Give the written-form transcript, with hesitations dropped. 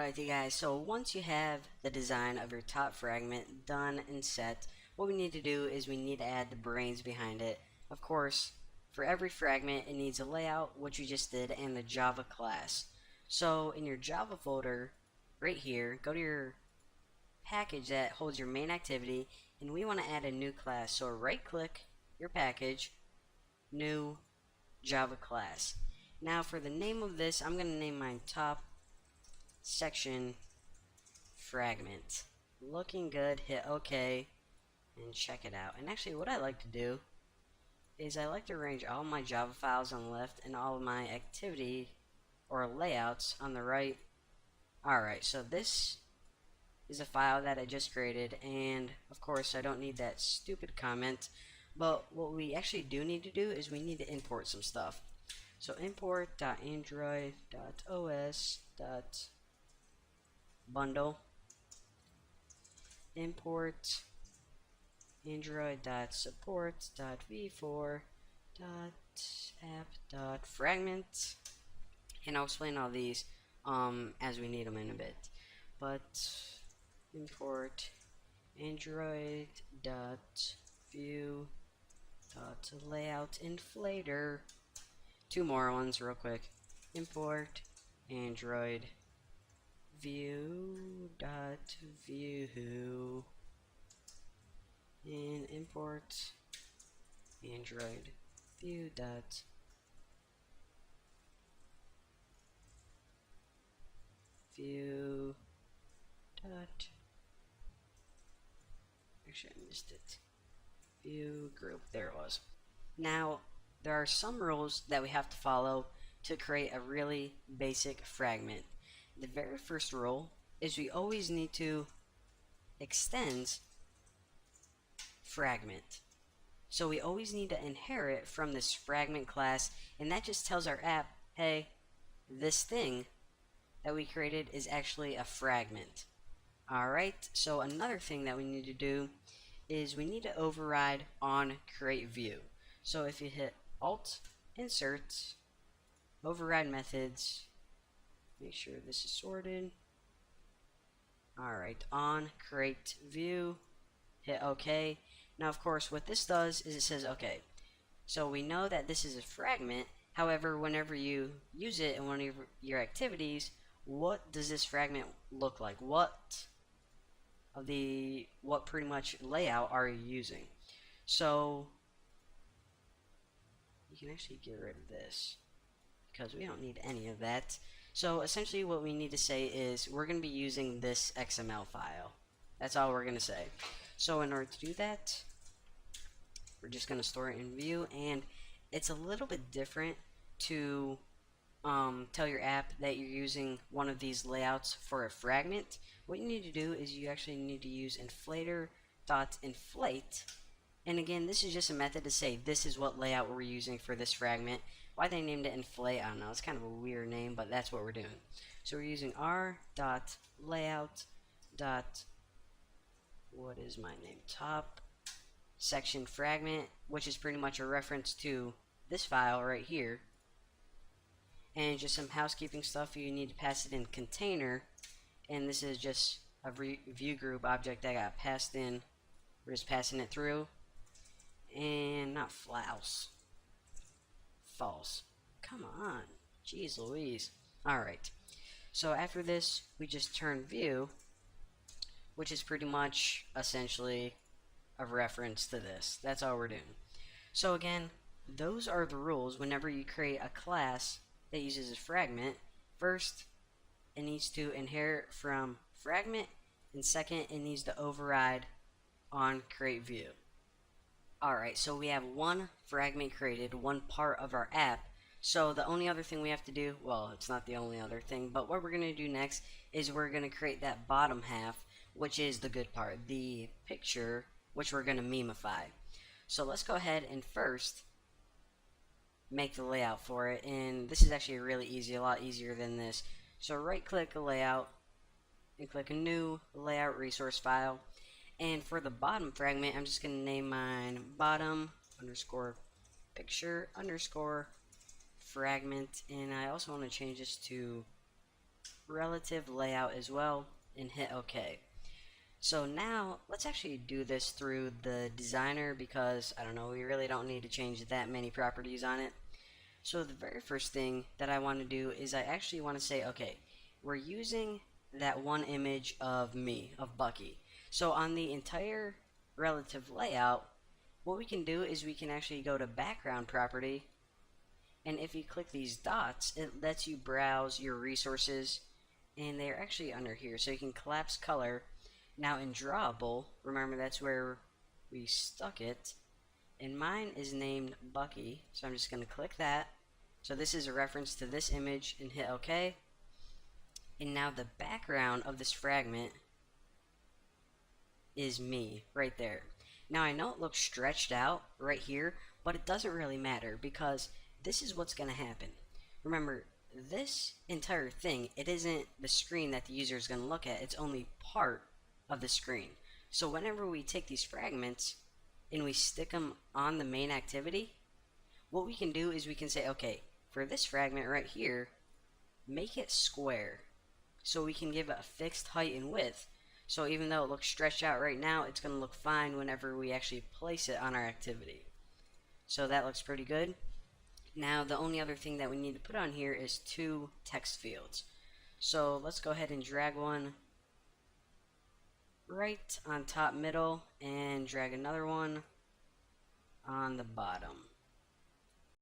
Alrighty guys, so once you have the design of your top fragment done and set, what we need to do is we need to add the brains behind it. Of course, for every fragment it needs a layout, which we just did, and the Java class. So in your Java folder, right here, go to your package that holds your main activity, and we want to add a new class. So right click your package, new Java class. Now for the name of this, I'm going to name mine top section fragment. Looking good. Hit OK and check it out. And actually what I like to do is I like to arrange all my Java files on the left and all of my activity or layouts on the right. Alright, so this is a file that I just created, and of course I don't need that stupid comment, but what we actually do need to do is we need to import some stuff. So import.android.os.bundle, import android.support.v4.app.fragment, and I'll explain all these as we need them in a bit. But import android.view.layout.inflator. Two more ones real quick. Import android view.view and import android view dot view dot actually I missed it. View group, there it was. Now there are some rules that we have to follow to create a really basic fragment. The very first rule is we always need to extend fragment. So we always need to inherit from this fragment class, and that just tells our app, hey, this thing that we created is actually a fragment. Alright, so another thing that we need to do is we need to override on create view. So if you hit Alt, Insert, Override Methods, make sure this is sorted. Alright, on create view, hit OK. Now of course what this does is it says okay, so we know that this is a fragment. However, whenever you use it in one of your activities, what does this fragment look like? What pretty much layout are you using? So you can actually get rid of this because we don't need any of that. So essentially what we need to say is we're going to be using this XML file. That's all we're going to say. So in order to do that, we're just going to store it in view, and it's a little bit different to tell your app that you're using one of these layouts for a fragment. What you need to do is you actually need to use inflator.inflate, and again this is just a method to say this is what layout we're using for this fragment. Why they named it inflate, I don't know, it's kind of a weird name, but that's what we're doing. So we're using r.layout. What is my name? Top section fragment, which is pretty much a reference to this file right here. And just some housekeeping stuff, you need to pass it in container, and this is just a view group object that got passed in. We're just passing it through, and not false. Come on, jeez Louise. Alright, so after this we just turn view, which is pretty much essentially a reference to this. That's all we're doing. So again, those are the rules whenever you create a class that uses a fragment. First, it needs to inherit from fragment, and second, it needs to override on create view. Alright, so we have one fragment created, one part of our app. So the only other thing we have to do, well, it's not the only other thing, but what we're going to do next is we're going to create that bottom half, which is the good part, the picture, which we're going to memify. So let's go ahead and first make the layout for it, and this is actually really easy, a lot easier than this. So right click a layout and click a new layout resource file, and for the bottom fragment I'm just going to name mine bottom underscore picture underscore fragment, and I also want to change this to relative layout as well and hit OK. So now let's actually do this through the designer because I don't know, we really don't need to change that many properties on it. So the very first thing that I want to do is I actually want to say, okay, we're using that one image of me, of Bucky. So on the entire relative layout, what we can do is we can actually go to background property, and if you click these dots, it lets you browse your resources, and they're actually under here. So you can collapse color. Now in drawable, remember that's where we stuck it, and mine is named Bucky, so I'm just going to click that. So this is a reference to this image and hit OK. And now the background of this fragment is me right there. Now I know it looks stretched out right here, but it doesn't really matter because this is what's going to happen. Remember, this entire thing, it isn't the screen that the user is going to look at, it's only part of the screen. So whenever we take these fragments and we stick them on the main activity, what we can do is we can say, okay, for this fragment right here, make it square. So we can give it a fixed height and width. So even though it looks stretched out right now, it's going to look fine whenever we actually place it on our activity. So that looks pretty good. Now the only other thing that we need to put on here is 2 text fields. So let's go ahead and drag one right on top middle and drag another one on the bottom.